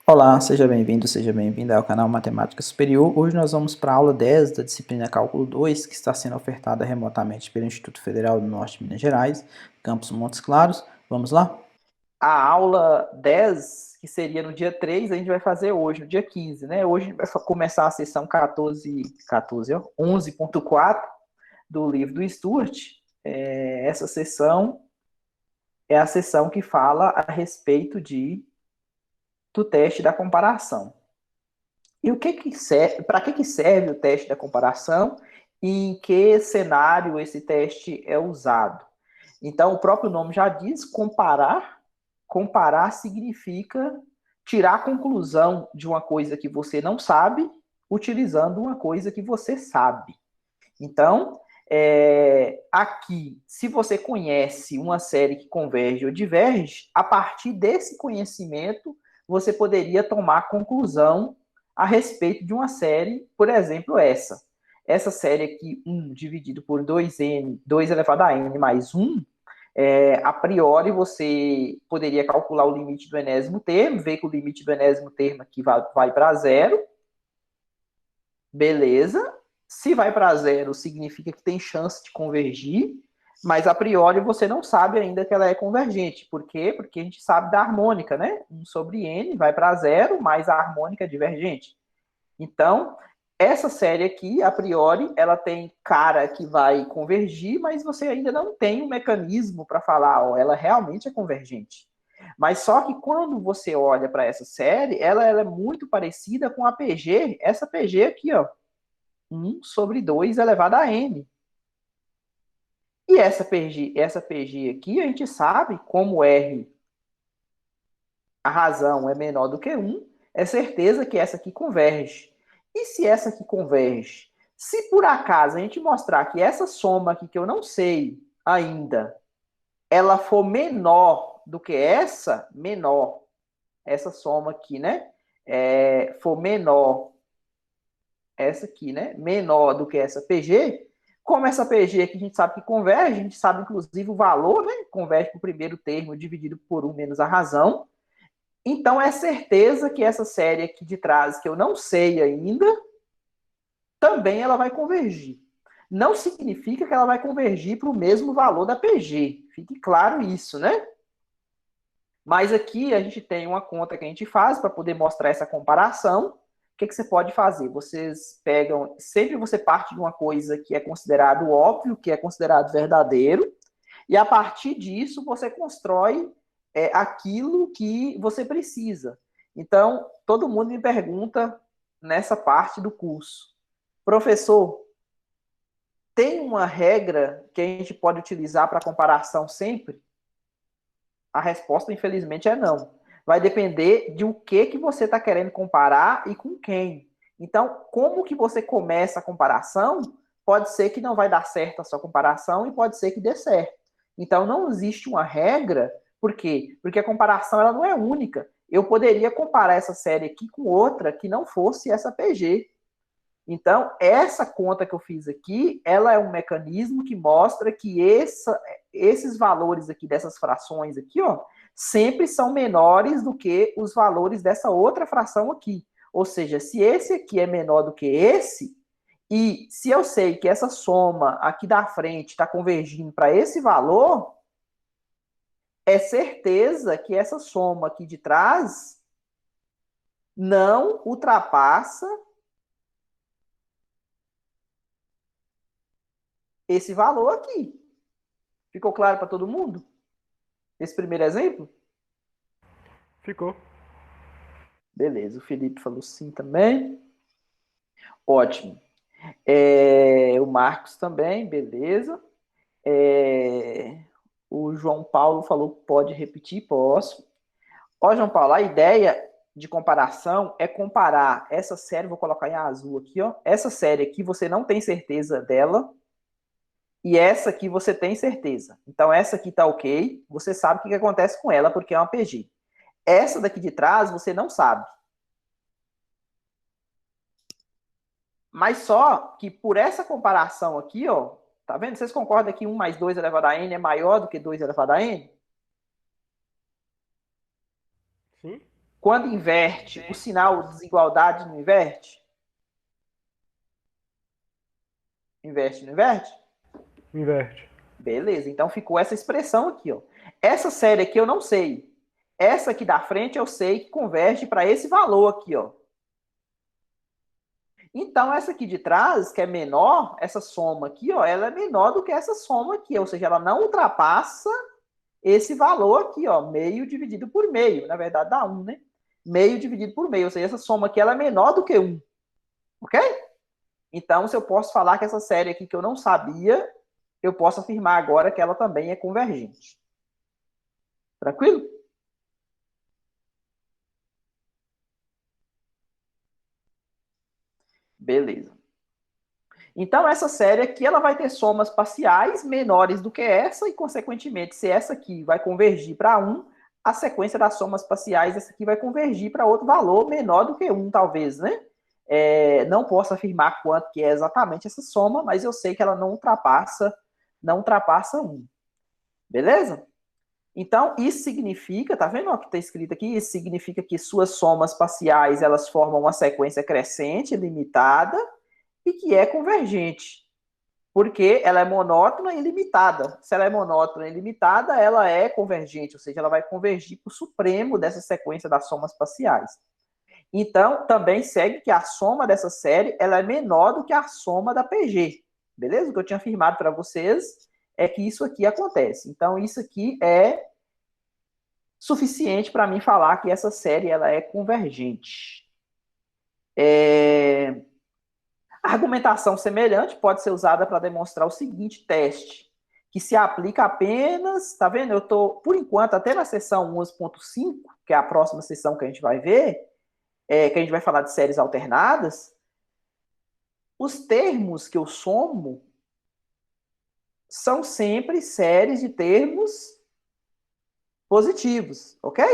Olá, seja bem-vinda ao canal Matemática Superior. Hoje nós vamos para a aula 10 da disciplina Cálculo 2, que está sendo ofertada remotamente pelo Instituto Federal do Norte de Minas Gerais, campus Montes Claros. Vamos lá? A aula 10, que seria no dia 3, a gente vai fazer hoje, no dia 15, né? Hoje a gente vai começar a sessão 11.4 do livro do Stuart. Essa sessão é a sessão que fala a respeito do teste da comparação. E o que serve, para que serve o teste da comparação e em que cenário esse teste é usado? Então, o próprio nome já diz comparar. Comparar significa tirar a conclusão de uma coisa que você não sabe, utilizando uma coisa que você sabe. Então, aqui, se você conhece uma série que converge ou diverge, a partir desse conhecimento, você poderia tomar conclusão a respeito de uma série, por exemplo, essa. Essa série aqui, 1 dividido por 2n, 2 elevado a n mais 1, a priori você poderia calcular o limite do enésimo termo, ver que o limite do enésimo termo aqui vai para zero. Beleza. Se vai para zero, significa que tem chance de convergir, mas a priori você não sabe ainda que ela é convergente. Por quê? Porque a gente sabe da harmônica, né? 1 sobre n vai para zero, mais a harmônica é divergente. Então, essa série aqui, a priori, ela tem cara que vai convergir, mas você ainda não tem um mecanismo para falar, ó, ela realmente é convergente. Mas só que quando você olha para essa série, ela é muito parecida com a PG, essa PG aqui, ó, 1 sobre 2 elevado a n. E essa PG aqui, a gente sabe, como R, a razão é menor do que 1, é certeza que essa aqui converge. E se essa aqui converge? Se por acaso a gente mostrar que essa soma aqui, que eu não sei ainda, ela for menor do que essa soma aqui, né? For menor, essa aqui, né? Menor do que essa PG, como essa PG aqui a gente sabe que converge, a gente sabe inclusive o valor, né? Converge para o primeiro termo dividido por 1 menos a razão. Então é certeza que essa série aqui de trás, que eu não sei ainda, também ela vai convergir. Não significa que ela vai convergir para o mesmo valor da PG. Fique claro isso, né? Mas aqui a gente tem uma conta que a gente faz para poder mostrar essa comparação. O que você pode fazer? Vocês pegam, sempre você parte de uma coisa que é considerado óbvio, que é considerado verdadeiro, e a partir disso você constrói aquilo que você precisa. Então, todo mundo me pergunta nessa parte do curso: professor, tem uma regra que a gente pode utilizar para comparação sempre? A resposta, infelizmente, é não. Vai depender de o que você está querendo comparar e com quem. Então, como que você começa a comparação, pode ser que não vai dar certo a sua comparação e pode ser que dê certo. Então, não existe uma regra. Por quê? Porque a comparação ela não é única. Eu poderia comparar essa série aqui com outra que não fosse essa PG. Então, essa conta que eu fiz aqui, ela é um mecanismo que mostra que esses valores aqui, dessas frações aqui, ó, sempre são menores do que os valores dessa outra fração aqui. Ou seja, se esse aqui é menor do que esse, e se eu sei que essa soma aqui da frente está convergindo para esse valor, é certeza que essa soma aqui de trás não ultrapassa esse valor aqui. Ficou claro para todo mundo? Esse primeiro exemplo? Ficou. Beleza, o Felipe falou sim também. Ótimo. O Marcos também, beleza. O João Paulo falou que pode repetir, posso. Ó, João Paulo, a ideia de comparação é comparar essa série, vou colocar em azul aqui, ó. Essa série aqui você não tem certeza dela, e essa aqui você tem certeza. Então essa aqui tá ok, você sabe o que acontece com ela, porque é uma PG. Essa daqui de trás você não sabe. Mas só que por essa comparação aqui, ó, tá vendo? Vocês concordam que 1 mais 2 elevado a n é maior do que 2 elevado a n? Sim? Quando inverte, o sinal de desigualdade não inverte? Inverte, não inverte? Inverte. Beleza, então ficou essa expressão aqui, ó. Essa série aqui eu não sei. Essa aqui da frente eu sei que converge para esse valor aqui, ó. Então, essa aqui de trás, que é menor, essa soma aqui, ó, ela é menor do que essa soma aqui, ou seja, ela não ultrapassa esse valor aqui, ó, meio dividido por meio. Na verdade, dá 1, né? Meio dividido por meio, ou seja, essa soma aqui ela é menor do que 1, ok? Então, se eu posso falar que essa série aqui que eu não sabia, eu posso afirmar agora que ela também é convergente. Tranquilo? Beleza. Então, essa série aqui ela vai ter somas parciais menores do que essa, e, consequentemente, se essa aqui vai convergir para 1, a sequência das somas parciais, essa aqui vai convergir para outro valor menor do que 1, talvez, né? Não posso afirmar quanto que é exatamente essa soma, mas eu sei que ela não ultrapassa 1. Beleza? Então, isso significa, tá vendo o que está escrito aqui? Isso significa que suas somas parciais, elas formam uma sequência crescente, limitada, e que é convergente, porque ela é monótona e limitada. Se ela é monótona e limitada, ela é convergente, ou seja, ela vai convergir para o supremo dessa sequência das somas parciais. Então, também segue que a soma dessa série ela é menor do que a soma da PG. Beleza? O que eu tinha afirmado para vocês é que isso aqui acontece. Então, isso aqui é suficiente para mim falar que essa série ela é convergente. A argumentação semelhante pode ser usada para demonstrar o seguinte teste, que se aplica apenas, tá vendo? Eu estou, por enquanto, até na seção 11.5, que é a próxima sessão que a gente vai ver, que a gente vai falar de séries alternadas, os termos que eu somo são sempre séries de termos positivos, ok?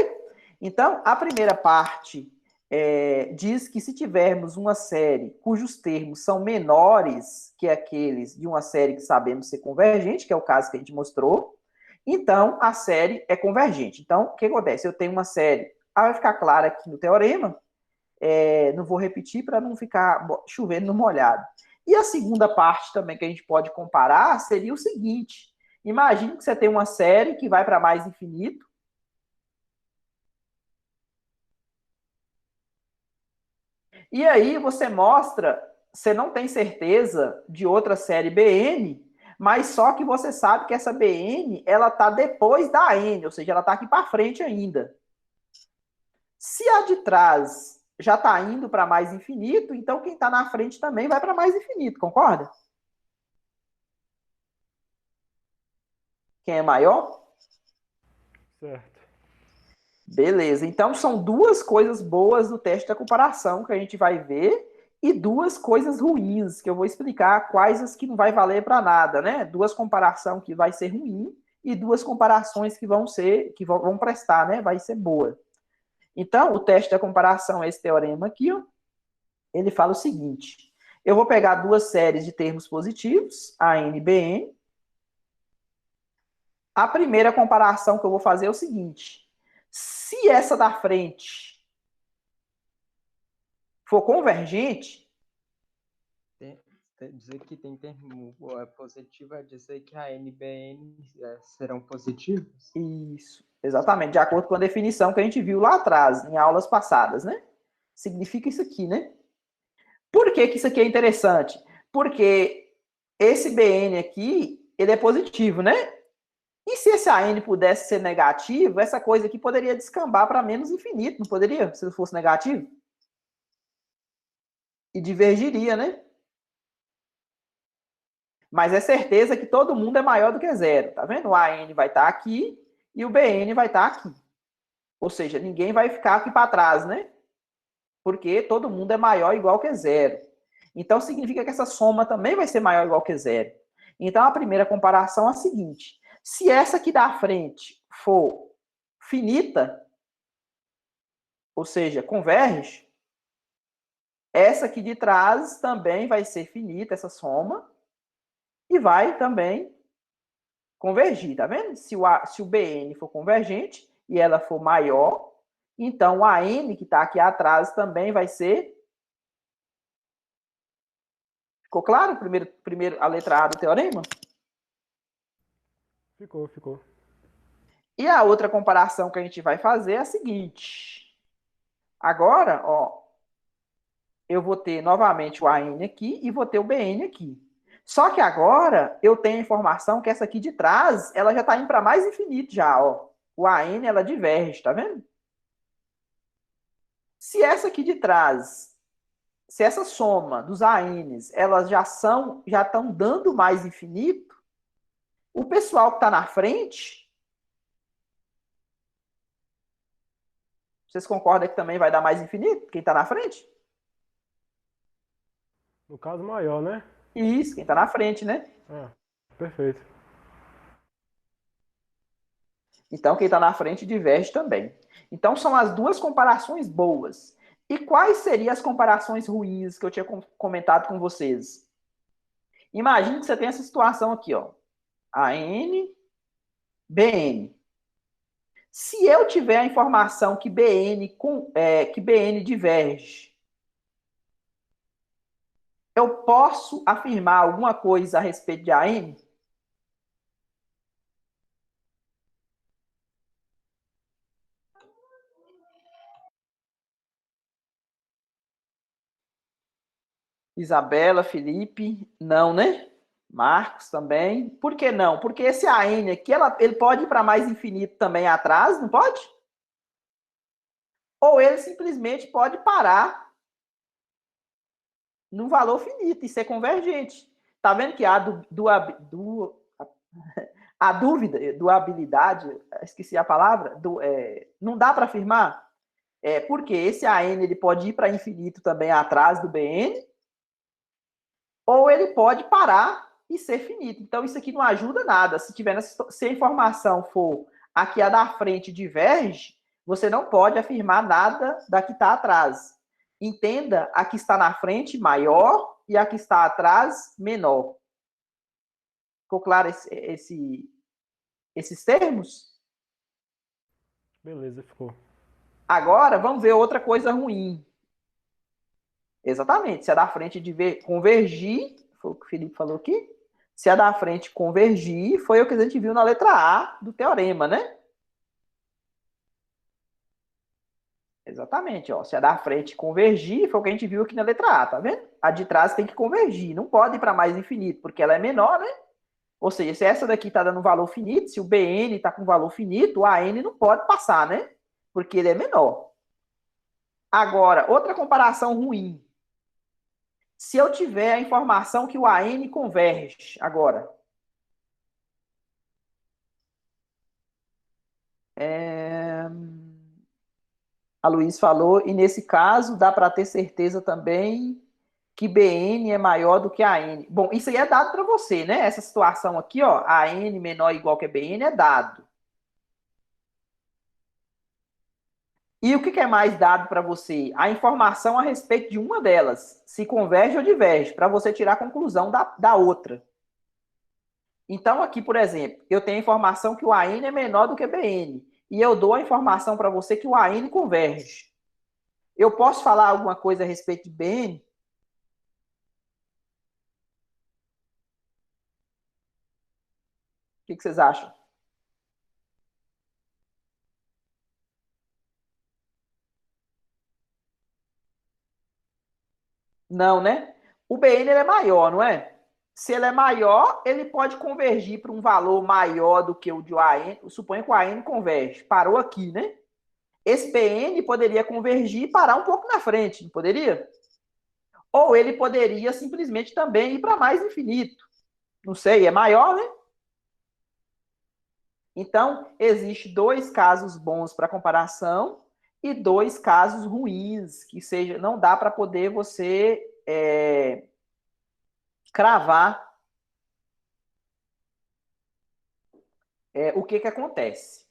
Então, a primeira parte diz que se tivermos uma série cujos termos são menores que aqueles de uma série que sabemos ser convergente, que é o caso que a gente mostrou, então a série é convergente. Então, o que acontece? Eu tenho uma série, vai ficar claro aqui no teorema, não vou repetir para não ficar chovendo no molhado. E a segunda parte também que a gente pode comparar seria o seguinte: imagine que você tem uma série que vai para mais infinito, e aí você mostra, você não tem certeza de outra série BN, mas só que você sabe que essa BN, ela tá depois da N, ou seja, ela tá aqui para frente ainda. Se a de trás já está indo para mais infinito, então quem está na frente também vai para mais infinito, concorda? Quem é maior? Certo. Beleza. Então são duas coisas boas do teste da comparação que a gente vai ver e duas coisas ruins que eu vou explicar quais as que não vai valer para nada, né? Duas comparações que vai ser ruim e duas comparações que vão ser que vão prestar, né? Vai ser boa. Então, o teste da comparação é esse teorema aqui, ó. Ele fala o seguinte: eu vou pegar duas séries de termos positivos, a n e bn. A primeira comparação que eu vou fazer é o seguinte: se essa da frente for convergente, Dizer que tem termo positivo é dizer que a NBN serão positivos? isso, exatamente, de acordo com a definição que a gente viu lá atrás, em aulas passadas, né? Significa isso aqui, né? Por que que isso aqui é interessante? Porque esse BN aqui, ele é positivo, né? E se esse AN pudesse ser negativo, essa coisa aqui poderia descambar para menos infinito, não poderia? Se ele fosse negativo? E divergiria, né? Mas é certeza que todo mundo é maior do que zero, tá vendo? O AN vai estar aqui e o BN vai estar aqui. Ou seja, ninguém vai ficar aqui para trás, né? Porque todo mundo é maior ou igual que zero. Então, significa que essa soma também vai ser maior ou igual que zero. Então, a primeira comparação é a seguinte: se essa aqui da frente for finita, ou seja, converge, essa aqui de trás também vai ser finita, essa soma, e vai também convergir, tá vendo? Se o BN for convergente e ela for maior Então, o AN, que está aqui atrás, também vai ser... Ficou claro? Primeiro a letra A do teorema? Ficou. E a outra comparação que a gente vai fazer é a seguinte. Agora, ó, eu vou ter novamente o AN aqui e vou ter o BN aqui. Só que agora eu tenho a informação que essa aqui de trás, ela já está indo para mais infinito já, ó. O AN, ela diverge, tá vendo? Se essa aqui de trás, se essa soma dos ANs, elas já estão dando mais infinito, o pessoal que está na frente, vocês concordam que também vai dar mais infinito? Quem está na frente? No caso maior, né? Isso, quem está na frente, né? Ah, perfeito. Então, quem está na frente diverge também. Então, são as duas comparações boas. E quais seriam as comparações ruins que eu tinha comentado com vocês? Imagine que você tem essa situação aqui, ó. AN, BN. Se eu tiver a informação que BN diverge, eu posso afirmar alguma coisa a respeito de AN? Isabela, Felipe, não, né? Marcos também. Por que não? Porque esse AN aqui, ele pode ir para mais infinito também atrás, não pode? Ou ele simplesmente pode parar no valor finito e ser convergente. Tá vendo que a dúvida, duabilidade, esqueci a palavra, não dá para afirmar? Porque esse AN ele pode ir para infinito também atrás do BN, ou ele pode parar e ser finito. Então, isso aqui não ajuda nada. Se a informação for a que a da frente diverge, você não pode afirmar nada da que está atrás. Entenda a que está na frente maior e a que está atrás menor. Ficou claro esses termos? Beleza, ficou. Agora, vamos ver outra coisa ruim. Exatamente. Se a da frente convergir, foi o que o Felipe falou aqui. Se a da frente convergir, foi o que a gente viu na letra A do teorema, né? Exatamente, ó. Se a da frente convergir, foi o que a gente viu aqui na letra A, tá vendo? A de trás tem que convergir, não pode ir para mais infinito, porque ela é menor, né? Ou seja, se essa daqui está dando um valor finito, se o BN está com valor finito, o AN não pode passar, né? Porque ele é menor. Agora, outra comparação ruim. Se eu tiver a informação que o AN converge, agora. A Luiz falou, e nesse caso dá para ter certeza também que BN é maior do que AN. Bom, isso aí é dado para você, né? Essa situação aqui, ó, AN menor ou igual que BN é dado. E o que é mais dado para você? A informação a respeito de uma delas, se converge ou diverge, para você tirar a conclusão da outra. Então, aqui, por exemplo, eu tenho a informação que o AN é menor do que BN, e eu dou a informação para você que o AN converge. Eu posso falar alguma coisa a respeito de BN? O que vocês acham? Não, né? O BN ele é maior, não é? Se ele é maior, ele pode convergir para um valor maior do que o de AN. Suponha que o AN converge. Parou aqui, né? Esse BN poderia convergir e parar um pouco na frente, não poderia? Ou ele poderia simplesmente também ir para mais infinito. Não sei, é maior, né? Então, existe dois casos bons para comparação e dois casos ruins, que seja, não dá para poder você cravar o que acontece.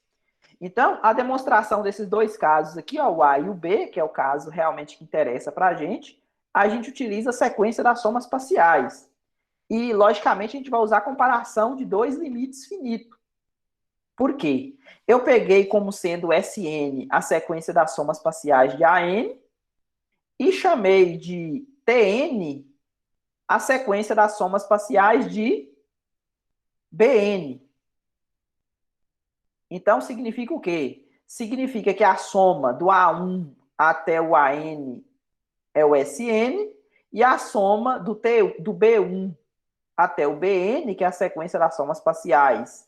Então, a demonstração desses dois casos aqui, ó, o A e o B, que é o caso realmente que interessa para a gente utiliza a sequência das somas parciais. E, logicamente, a gente vai usar a comparação de dois limites finitos. Por quê? Eu peguei como sendo Sn a sequência das somas parciais de AN e chamei de Tn a sequência das somas parciais de Bn. Então, significa o quê? Significa que a soma do A1 até o AN é o Sn, e a soma do B1 até o Bn, que é a sequência das somas parciais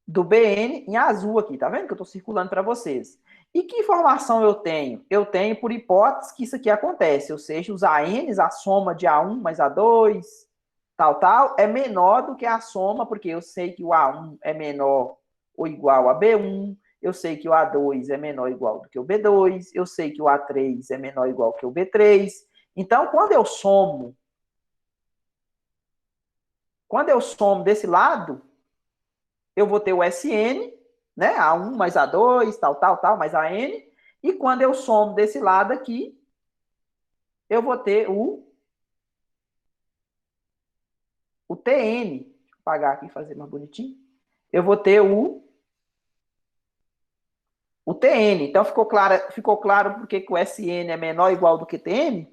do Bn, em azul aqui, tá vendo que eu estou circulando para vocês. E que informação eu tenho? Eu tenho por hipótese que isso aqui acontece, ou seja, os ANs, a soma de A1 mais A2, tal, é menor do que a soma, porque eu sei que o A1 é menor ou igual a B1, eu sei que o A2 é menor ou igual do que o B2, eu sei que o A3 é menor ou igual que o B3. Então, quando eu somo desse lado, eu vou ter o Sn, né? A1 mais A2, tal, mais AN. E quando eu somo desse lado aqui, eu vou ter o Tn. Deixa eu apagar aqui e fazer mais bonitinho. Eu vou ter o Tn. Então, ficou claro porque o Sn é menor ou igual do que Tn?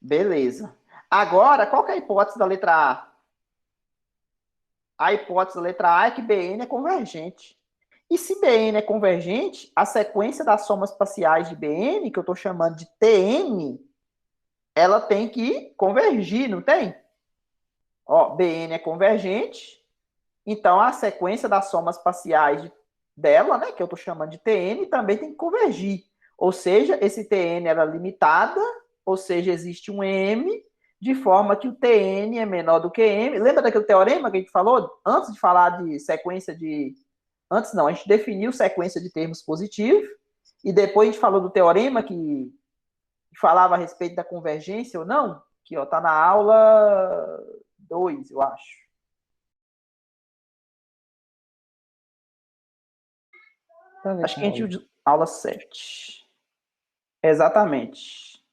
Beleza. Agora, qual que é a hipótese da letra A? A hipótese da letra A é que Bn é convergente. E se Bn é convergente, a sequência das somas parciais de Bn, que eu estou chamando de Tn, ela tem que convergir, não tem? Ó, Bn é convergente, então a sequência das somas parciais dela, né, que eu estou chamando de Tn, também tem que convergir. Ou seja, esse Tn era limitada, ou seja, existe um M, de forma que o Tn é menor do que M. Lembra daquele teorema que a gente falou? Antes de falar de sequência de... Antes não, a gente definiu sequência de termos positivos, e depois a gente falou do teorema que falava a respeito da convergência ou não, que está na aula 2, eu acho. Acho que a gente viu aula 7. Exatamente.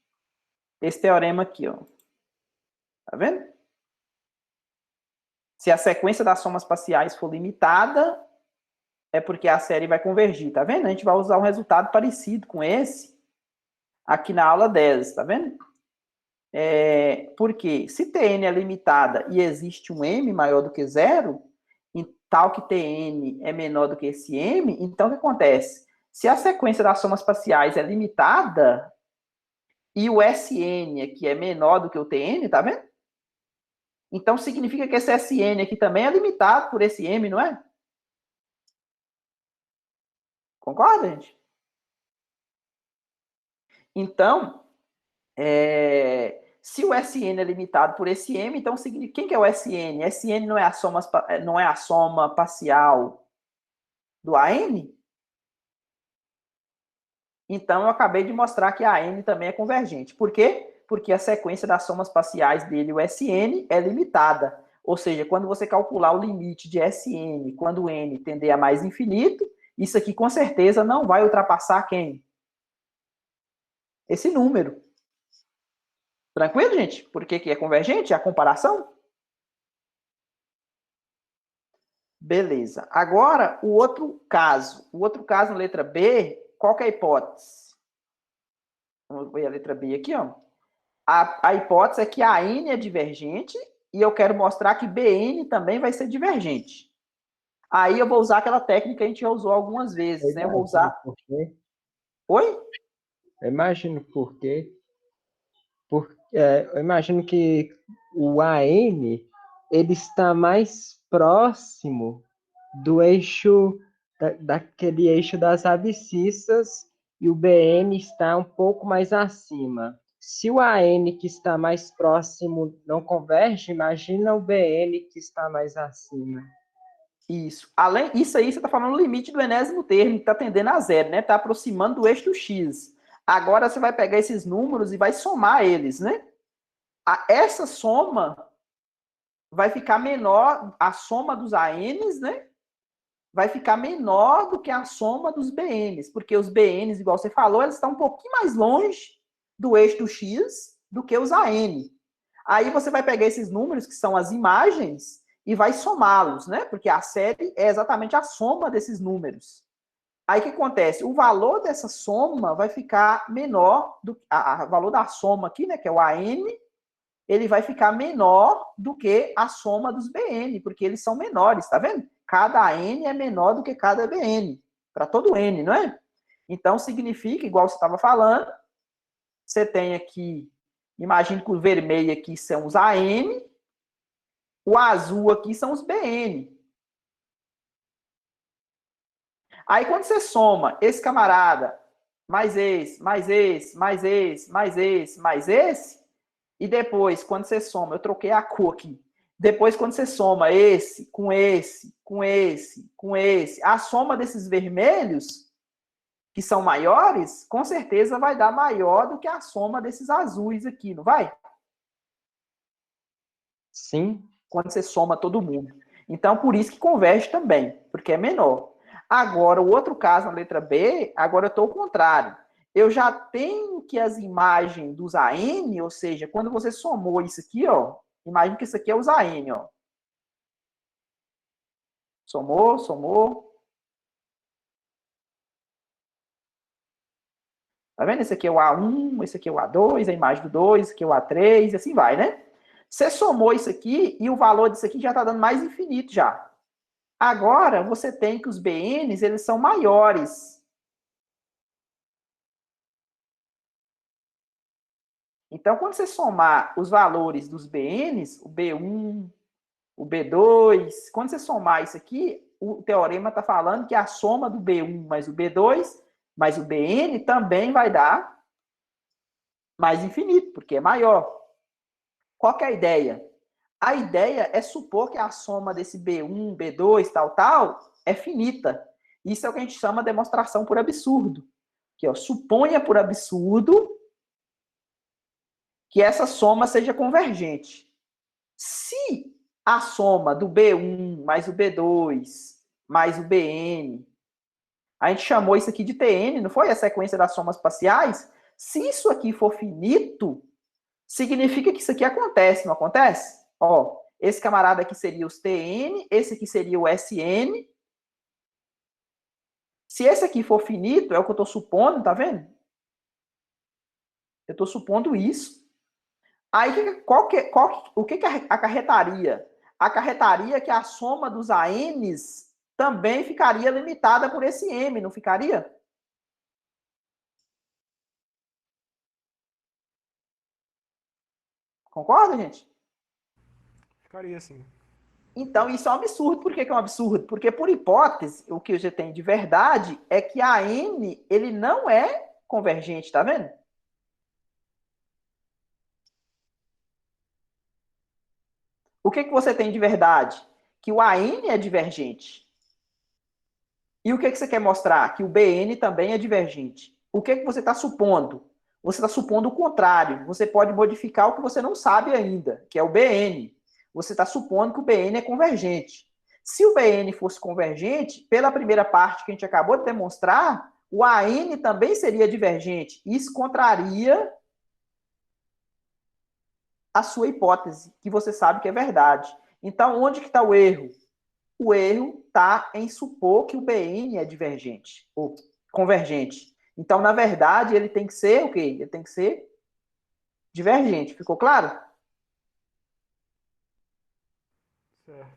Esse teorema aqui, ó. Tá vendo? Se a sequência das somas parciais for limitada, é porque a série vai convergir, tá vendo? A gente vai usar um resultado parecido com esse aqui na aula 10, tá vendo? Porque se Tn é limitada e existe um M maior do que zero, tal que Tn é menor do que esse M, então o que acontece? Se a sequência das somas parciais é limitada e o Sn aqui é menor do que o Tn, tá vendo? Então significa que esse Sn aqui também é limitado por esse M, não é? Concorda, gente? Então, se o Sn é limitado por esse M, então significa quem que é o Sn? Sn não é a soma parcial do AN? Então, eu acabei de mostrar que a N também é convergente. Por quê? Porque a sequência das somas parciais dele, o Sn, é limitada. Ou seja, quando você calcular o limite de Sn, quando o N tender a mais infinito, isso aqui com certeza não vai ultrapassar quem? Esse número. Tranquilo, gente? Por que é convergente? A comparação? Beleza. Agora, o outro caso. O outro caso, na letra B, qual que é a hipótese? Vamos ver a letra B aqui, ó. A hipótese é que a N é divergente e eu quero mostrar que Bn também vai ser divergente. Aí eu vou usar aquela técnica que a gente já usou algumas vezes, né? Eu vou usar... Por quê? Oi? Eu imagino por quê. Eu imagino que o AN ele está mais próximo do eixo, daquele eixo das abscissas, e o BN está um pouco mais acima. Se o AN que está mais próximo não converge, imagina o BN que está mais acima. Isso. Isso aí, você está falando no limite do enésimo termo, que está tendendo a zero, né? Está aproximando do eixo do x. Agora você vai pegar esses números e vai somar eles, né? Essa soma vai ficar menor, a soma dos ANs, né? Vai ficar menor do que a soma dos BNs, porque os BNs, igual você falou, eles estão um pouquinho mais longe do eixo do x do que os AN. Aí você vai pegar esses números, que são as imagens, e vai somá-los, né? Porque a série é exatamente a soma desses números. Aí o que acontece? O valor dessa soma vai ficar menor do o valor da soma aqui, né, que é o AN, ele vai ficar menor do que a soma dos BN, porque eles são menores, tá vendo? Cada AN é menor do que cada BN, para todo N, não é? Então significa, igual você estava falando, você tem aqui, imagine que o vermelho aqui são os AN, o azul aqui são os BN. Aí quando você soma esse camarada, mais esse, mais esse, mais esse, mais esse, mais esse, e depois, quando você soma, eu troquei a cor aqui. Depois, quando você soma esse, com esse, com esse, com esse, a soma desses vermelhos, que são maiores, com certeza vai dar maior do que a soma desses azuis aqui, não vai? Sim. Quando você soma todo mundo. Então, por isso que converge também, porque é menor. Agora, o outro caso, na letra B, agora eu estou ao contrário. Eu já tenho que as imagens dos AN, ou seja, quando você somou isso aqui, ó, imagina que isso aqui é os AN, ó. Somou, somou. Tá vendo? Esse aqui é o A1, esse aqui é o A2, a imagem do 2, esse aqui é o A3, e assim vai, né? Você somou isso aqui e o valor disso aqui já está dando mais infinito já. Agora, você tem que os BNs, eles são maiores. Então, quando você somar os valores dos BNs, o B1, o B2, quando você somar isso aqui, o teorema está falando que a soma do B1 mais o B2 mais o BN também vai dar mais infinito, porque é maior. Qual que é a ideia? A ideia é supor que a soma desse B1, B2, tal, tal, é finita. Isso é o que a gente chama de demonstração por absurdo. Que, ó, suponha por absurdo que essa soma seja convergente. Se a soma do B1 mais o B2 mais o BN, a gente chamou isso aqui de TN, não foi? A sequência das somas parciais. Se isso aqui for finito, significa que isso aqui acontece, não acontece? Ó, esse camarada aqui seria os TN, esse aqui seria o SN. Se esse aqui for finito, é o que eu estou supondo, tá vendo? Eu estou supondo isso. Aí, o que acarretaria? Acarretaria que a soma dos ANs também ficaria limitada por esse M, não ficaria? Concorda, gente? Ficaria assim. Então, isso é um absurdo. Por que é um absurdo? Porque, por hipótese, o que você tem de verdade é que a N, ele não é convergente, tá vendo? O que você tem de verdade? Que o AN é divergente. E o que você quer mostrar? Que o BN também é divergente. O que você está supondo? Você está supondo o contrário. Você pode modificar o que você não sabe ainda, que é o BN. Você está supondo que o BN é convergente. Se o BN fosse convergente, pela primeira parte que a gente acabou de demonstrar, o AN também seria divergente. Isso contraria a sua hipótese, que você sabe que é verdade. Então, onde que está o erro? O erro está em supor que o BN é divergente, ou convergente. Então, na verdade, ele tem que ser o quê? Ele tem que ser divergente. Ficou claro? Certo.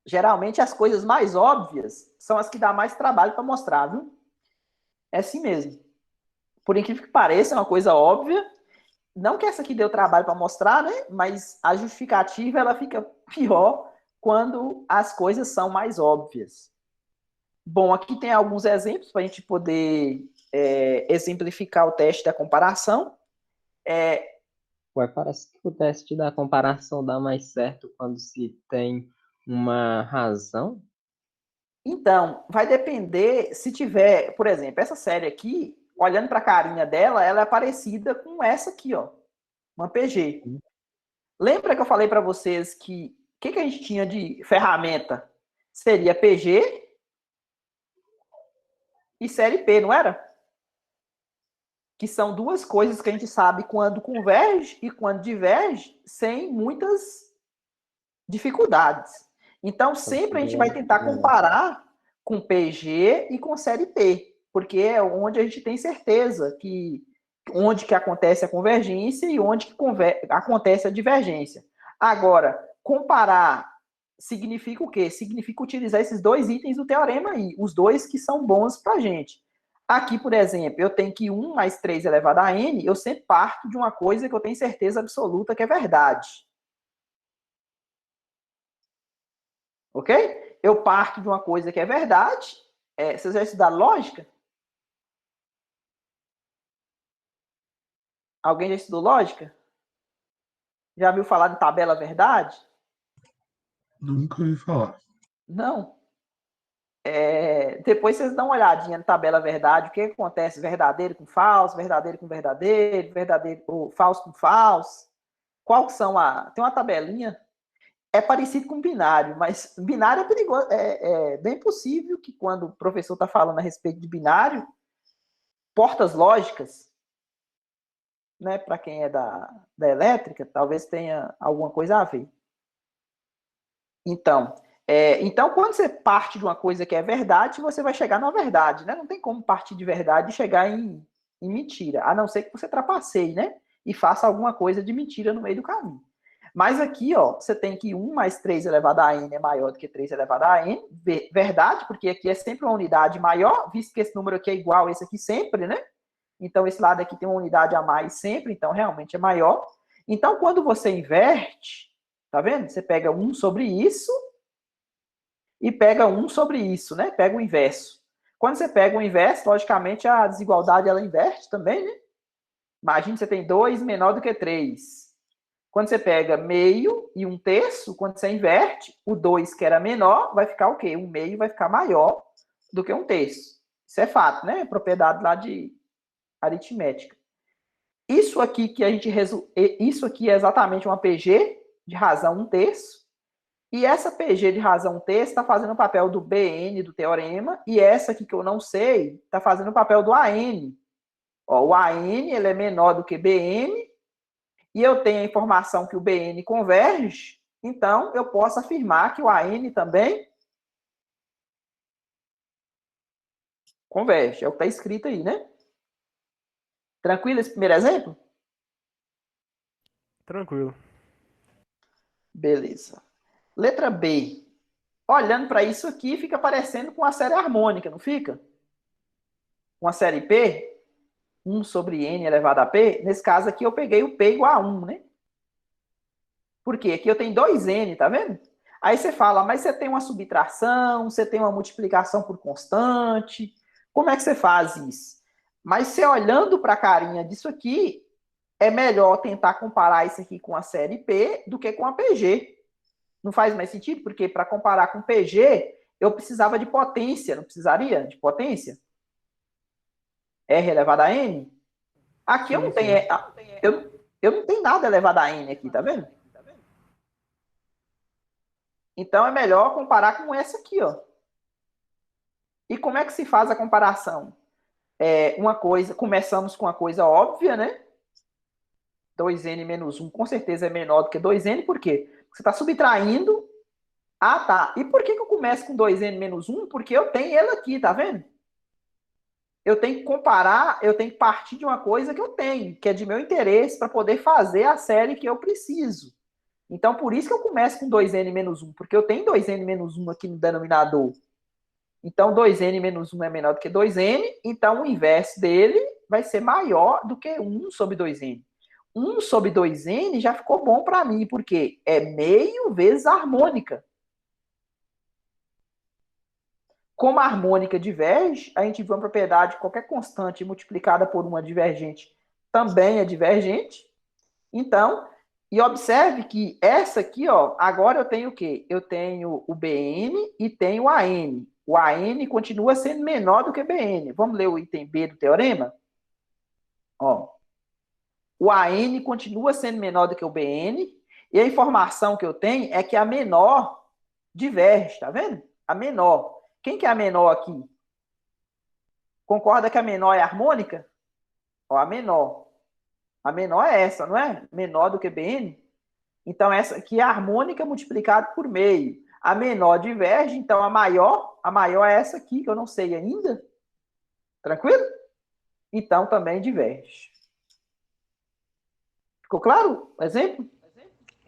Geralmente, as coisas mais óbvias são as que dá mais trabalho para mostrar, viu? É assim mesmo. Por incrível que pareça, é uma coisa óbvia. Não que essa aqui deu trabalho para mostrar, né? Mas a justificativa ela fica pior quando as coisas são mais óbvias. Bom, aqui tem alguns exemplos para a gente poder exemplificar o teste da comparação. Ué, parece que o teste da comparação dá mais certo quando se tem uma razão. Então, vai depender se tiver, por exemplo, essa série aqui, olhando para a carinha dela, ela é parecida com essa aqui, ó, uma PG. Lembra que eu falei para vocês que o que a gente tinha de ferramenta? Seria PG e série P, não era? que são duas coisas que a gente sabe quando converge e quando diverge sem muitas dificuldades. Então, sempre a gente vai tentar comparar com PG e com série P, porque é onde a gente tem certeza que onde que acontece a convergência e onde que acontece a divergência. Agora, comparar significa o quê? Significa utilizar esses dois itens do teorema aí, os dois que são bons para a gente. Aqui, por exemplo, eu tenho que 1 mais 3 elevado a n, eu sempre parto de uma coisa que eu tenho certeza absoluta que é verdade. Ok? Eu parto de uma coisa que é verdade. Vocês já estudaram lógica? Alguém já estudou lógica? Já viu falar de tabela verdade? Nunca ouvi falar. Não. Depois vocês dão uma olhadinha na tabela verdade, o que acontece verdadeiro com falso, verdadeiro com verdadeiro, verdadeiro ou falso com falso. Qual são tem uma tabelinha, é parecido com binário, mas binário é perigoso, é bem possível que quando o professor está falando a respeito de binário, portas lógicas, né, para quem é da elétrica, talvez tenha alguma coisa a ver. Então, quando você parte de uma coisa que é verdade, você vai chegar na verdade, né? Não tem como partir de verdade e chegar em mentira, a não ser que você trapaceie, né? E faça alguma coisa de mentira no meio do caminho. Mas aqui, ó, você tem que 1 mais 3 elevado a n é maior do que 3 elevado a n, verdade, porque aqui é sempre uma unidade maior, visto que esse número aqui é igual a esse aqui sempre, né? Então, esse lado aqui tem uma unidade a mais sempre, então realmente é maior. Então, quando você inverte, tá vendo? Você pega 1 sobre isso e pega 1 sobre isso, né? Pega o inverso. Quando você pega o inverso, logicamente, a desigualdade, ela inverte também, né? Imagina que você tem 2 menor do que 3. Quando você pega meio e 1/3, quando você inverte, o 2 que era menor, vai ficar o quê? O meio vai ficar maior do que 1/3. Isso é fato, né? Propriedade lá de aritmética. Isso aqui que a gente isso aqui é exatamente uma PG de razão 1/3. E essa PG de razão 1/3 está fazendo o papel do BN do teorema, e essa aqui que eu não sei está fazendo o papel do AN. Ó, o AN ele é menor do que BN, e eu tenho a informação que o BN converge, então eu posso afirmar que o AN também converge. É o que está escrito aí, né? Tranquilo esse primeiro exemplo? Tranquilo. Beleza. Letra B. Olhando para isso aqui, fica parecendo com a série harmônica, não fica? Com a série P, 1 sobre n elevado a p. Nesse caso aqui, eu peguei o p igual a 1, né? Por quê? Aqui eu tenho 2n, tá vendo? Aí você fala, mas você tem uma subtração, você tem uma multiplicação por constante. Como é que você faz isso? Mas você olhando para a carinha disso aqui, é melhor tentar comparar isso aqui com a série P do que com a PG. Não faz mais sentido? Porque para comparar com PG, eu precisava de potência, não precisaria de potência? R elevado a N? Aqui eu não tenho. Eu não tenho nada elevado a N aqui, tá vendo? Então é melhor comparar com essa aqui, ó. E como é que se faz a comparação? Começamos com uma coisa óbvia, né? 2n menos 1 com certeza é menor do que 2n, por quê? Porque você está subtraindo. Ah, tá. E por que eu começo com 2n menos 1? Porque eu tenho ele aqui, tá vendo? Eu tenho que comparar, eu tenho que partir de uma coisa que eu tenho, que é de meu interesse, para poder fazer a série que eu preciso. Então, por isso que eu começo com 2n menos 1, porque eu tenho 2n menos 1 aqui no denominador. Então, 2n menos 1 é menor do que 2n, então o inverso dele vai ser maior do que 1 sobre 2n. 1 sobre 2n já ficou bom para mim, porque é meio vezes a harmônica. Como a harmônica diverge, a gente vê uma propriedade, qualquer constante multiplicada por uma divergente também é divergente. Então, e observe que essa aqui, ó, agora eu tenho o quê? Eu tenho o BN e tenho o AN. O AN continua sendo menor do que BN. Vamos ler o item B do teorema? Ó, o AN continua sendo menor do que o BN, e a informação que eu tenho é que a menor diverge, tá vendo? A menor. Quem que é a menor aqui? Concorda que a menor é harmônica? Ó, a menor. A menor é essa, não é? Menor do que Bn. Então, essa aqui é a harmônica multiplicada por meio. A menor diverge, então a maior é essa aqui, que eu não sei ainda. Tranquilo? Então, também diverge. Ficou claro o exemplo?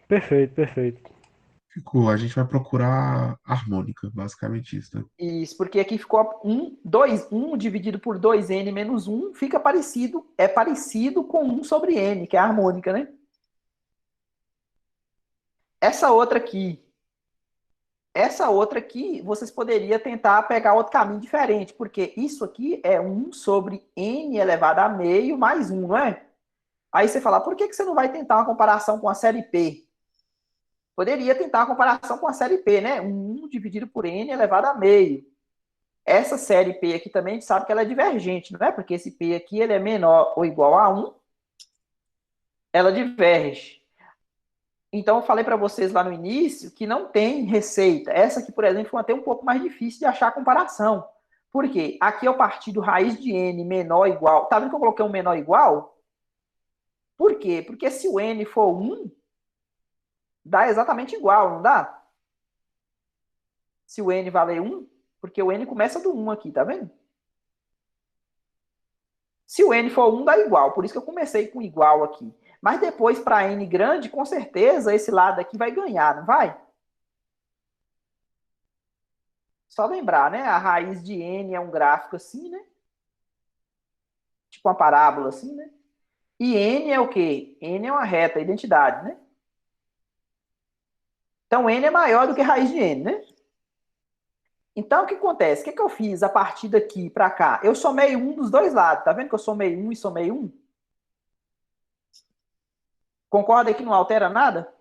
Perfeito, perfeito. Ficou. A gente vai procurar harmônica, basicamente isso, né? Isso, porque aqui ficou 1, 2, 1 dividido por 2n menos 1, fica parecido, é parecido com 1 sobre n, que é a harmônica, né? Essa outra aqui, vocês poderiam tentar pegar outro caminho diferente, porque isso aqui é 1 sobre n elevado a meio mais 1, não é? Aí você fala, por que você não vai tentar uma comparação com a série P? Poderia tentar uma comparação com a série P, né? 1 dividido por n elevado a meio. Essa série P aqui também a gente sabe que ela é divergente, não é? Porque esse P aqui ele é menor ou igual a 1, ela diverge. Então, eu falei para vocês lá no início que não tem receita. Essa aqui, por exemplo, foi até um pouco mais difícil de achar a comparação. Por quê? Aqui eu parti do raiz de n menor ou igual. Tá vendo que eu coloquei um menor ou igual? Por quê? Porque se o n for 1, dá exatamente igual, não dá? Se o n valer 1, porque o n começa do 1 aqui, tá vendo? Se o n for 1, dá igual. Por isso que eu comecei com igual aqui. Mas depois, para n grande, com certeza, esse lado aqui vai ganhar, não vai? Só lembrar, né? A raiz de n é um gráfico assim, né? Tipo uma parábola assim, né? E n é o quê? N é uma reta, identidade, né? Então, n é maior do que raiz de n, né? Então, o que acontece? O que eu fiz a partir daqui para cá? Eu somei um dos dois lados. Tá vendo que eu somei um e somei um? Concorda que não altera nada?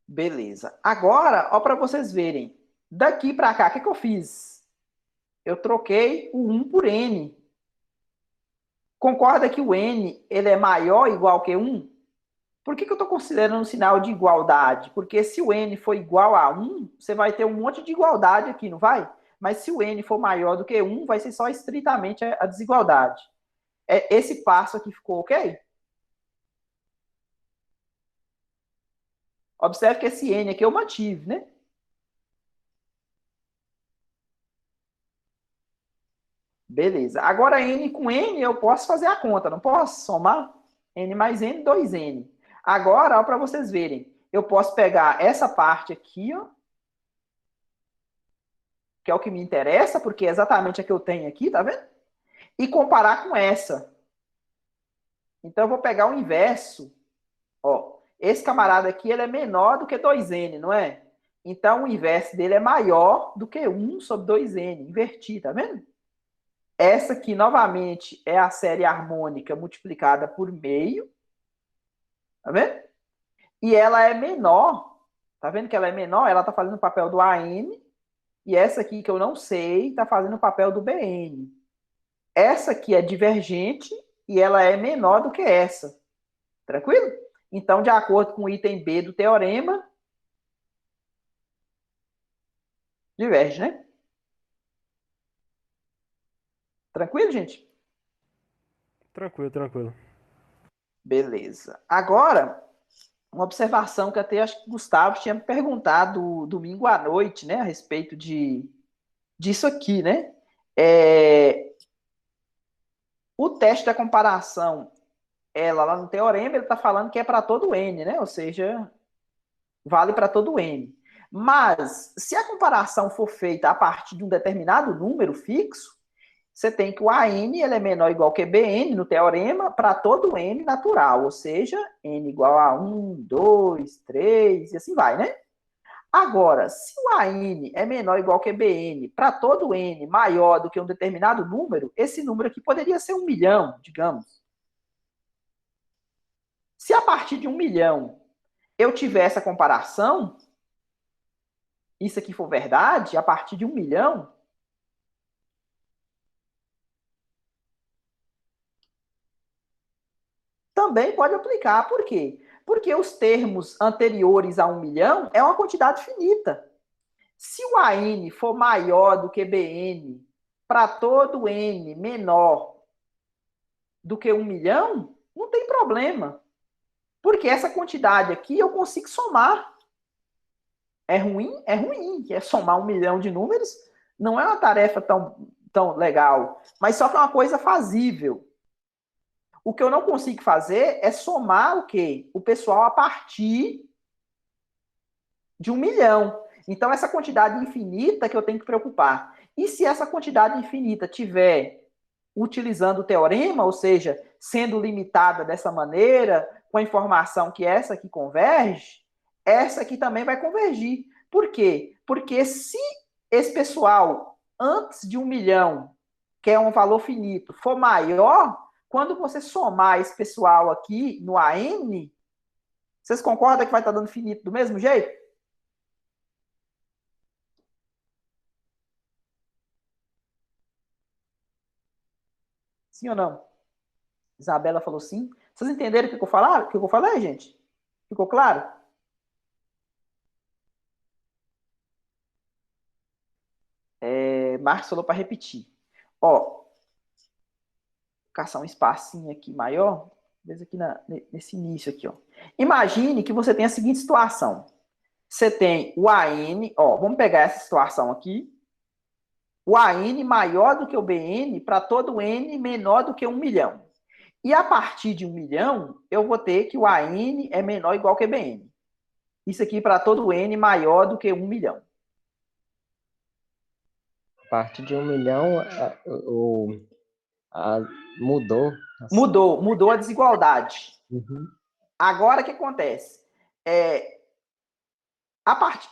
Beleza. Agora, ó, para vocês verem. Daqui para cá, o que eu fiz? Eu troquei o 1 por n. Concorda que o n ele é maior ou igual que 1? Por que eu estou considerando um sinal de igualdade? Porque se o n for igual a 1, você vai ter um monte de igualdade aqui, não vai? Mas se o n for maior do que 1, vai ser só estritamente a desigualdade. Esse passo aqui ficou ok? Observe que esse n aqui eu mantive, né? Beleza. Agora, n com n, eu posso fazer a conta, não posso somar? N mais n, 2n. Agora, para vocês verem, eu posso pegar essa parte aqui, ó, que é o que me interessa, porque é exatamente a que eu tenho aqui, tá vendo? E comparar com essa. Então, eu vou pegar o inverso. Ó, esse camarada aqui, ele é menor do que 2n, não é? Então, o inverso dele é maior do que 1 sobre 2n. Inverti, tá vendo? Essa aqui, novamente, é a série harmônica multiplicada por meio. Tá vendo? E ela é menor. Tá vendo que ela é menor? Ela tá fazendo o papel do AN. E essa aqui, que eu não sei, tá fazendo o papel do BN. Essa aqui é divergente e ela é menor do que essa. Tranquilo? Então, de acordo com o item B do teorema, diverge, né? Tranquilo, gente? Tranquilo, tranquilo. Beleza. Agora, uma observação que até acho que o Gustavo tinha me perguntado domingo à noite, né, a respeito disso aqui, né? O teste da comparação, ela lá no teorema, ele está falando que é para todo n, né? Ou seja, vale para todo n. Mas, se a comparação for feita a partir de um determinado número fixo, você tem que o AN ele é menor ou igual que BN no teorema para todo n natural, ou seja, n igual a 1, 2, 3 e assim vai, né? Agora, se o AN é menor ou igual que BN para todo n maior do que um determinado número, esse número aqui poderia ser 1 milhão, digamos. Se a partir de 1 milhão eu tiver essa comparação, isso aqui for verdade, a partir de 1 milhão, também pode aplicar. Por quê? Porque os termos anteriores a 1 milhão é uma quantidade finita. Se o AN for maior do que BN para todo N menor do que 1 milhão, não tem problema. Porque essa quantidade aqui eu consigo somar. É ruim? É ruim. É somar 1 milhão de números. Não é uma tarefa tão legal. Mas só que é uma coisa fazível. O que eu não consigo fazer é somar o quê? O pessoal a partir de 1 milhão. Então, essa quantidade infinita que eu tenho que preocupar. E se essa quantidade infinita tiver utilizando o teorema, ou seja, sendo limitada dessa maneira, com a informação que essa aqui converge, essa aqui também vai convergir. Por quê? Porque se esse pessoal, antes de 1 milhão, que é um valor finito, for maior, quando você somar esse pessoal aqui no AN, vocês concordam que vai estar dando finito do mesmo jeito? Sim ou não? Isabela falou sim. Vocês entenderam o que eu falei, gente? Ficou claro? Marcos falou para repetir. Ó, vou caçar um espacinho aqui maior, desde aqui nesse início aqui, ó. Imagine que você tem a seguinte situação. Você tem o AN, ó, vamos pegar essa situação aqui. O AN maior do que o BN para todo N menor do que 1 milhão. E a partir de 1 milhão, eu vou ter que o AN é menor ou igual que BN. Isso aqui para todo N maior do que 1 milhão. A partir de 1 milhão, mudou. Mudou a desigualdade. Uhum. Agora, o que acontece?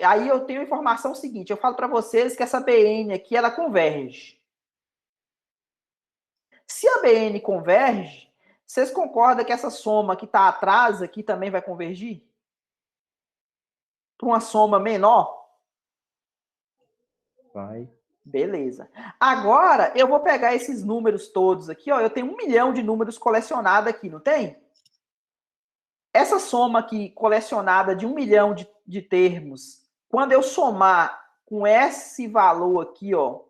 Aí eu tenho a informação seguinte, eu falo para vocês que essa BN aqui, ela converge. Se a BN converge, vocês concordam que essa soma que está atrás aqui também vai convergir? Para uma soma menor? Vai. Beleza. Agora, eu vou pegar esses números todos aqui, ó. Eu tenho 1 milhão de números colecionados aqui, não tem? Essa soma aqui, colecionada de 1 milhão de termos, quando eu somar com esse valor aqui, ó,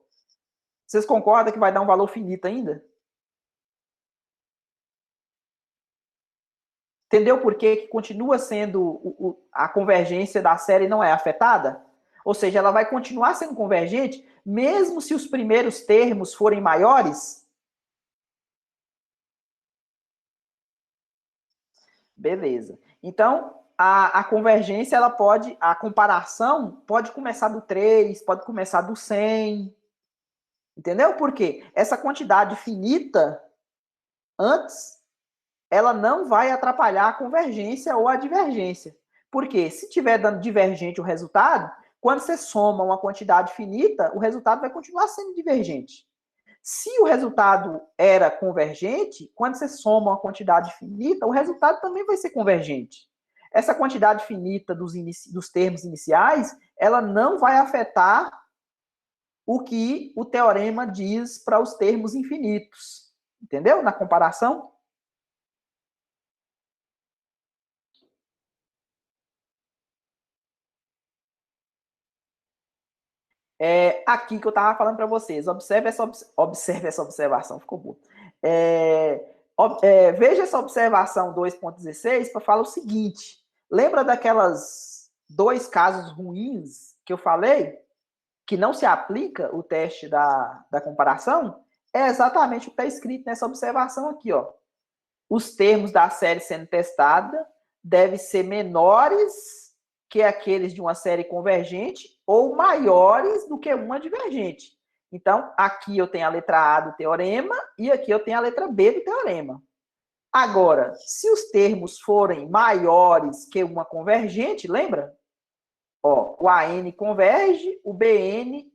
vocês concordam que vai dar um valor finito ainda? Entendeu por que continua sendo a convergência da série não é afetada? Ou seja, ela vai continuar sendo convergente, mesmo se os primeiros termos forem maiores? Beleza. Então, a convergência, a comparação pode começar do 3, pode começar do 100. Entendeu? Por quê? Essa quantidade finita, antes, ela não vai atrapalhar a convergência ou a divergência. Por quê? Se estiver dando divergente o resultado, quando você soma uma quantidade finita, o resultado vai continuar sendo divergente. Se o resultado era convergente, quando você soma uma quantidade finita, o resultado também vai ser convergente. Essa quantidade finita dos termos iniciais, ela não vai afetar o que o teorema diz para os termos infinitos. Entendeu? Na comparação. Aqui que eu estava falando para vocês. Observe essa observação, ficou boa. Veja essa observação 2.16 para falar o seguinte. Lembra daquelas 2 casos ruins que eu falei? Que não se aplica o teste da comparação? É exatamente o que está escrito nessa observação aqui, ó. Os termos da série sendo testada devem ser menores que aqueles de uma série convergente ou maiores do que uma divergente. Então, aqui eu tenho a letra A do teorema e aqui eu tenho a letra B do teorema. Agora, se os termos forem maiores que uma convergente, lembra? Ó, o AN converge, o BN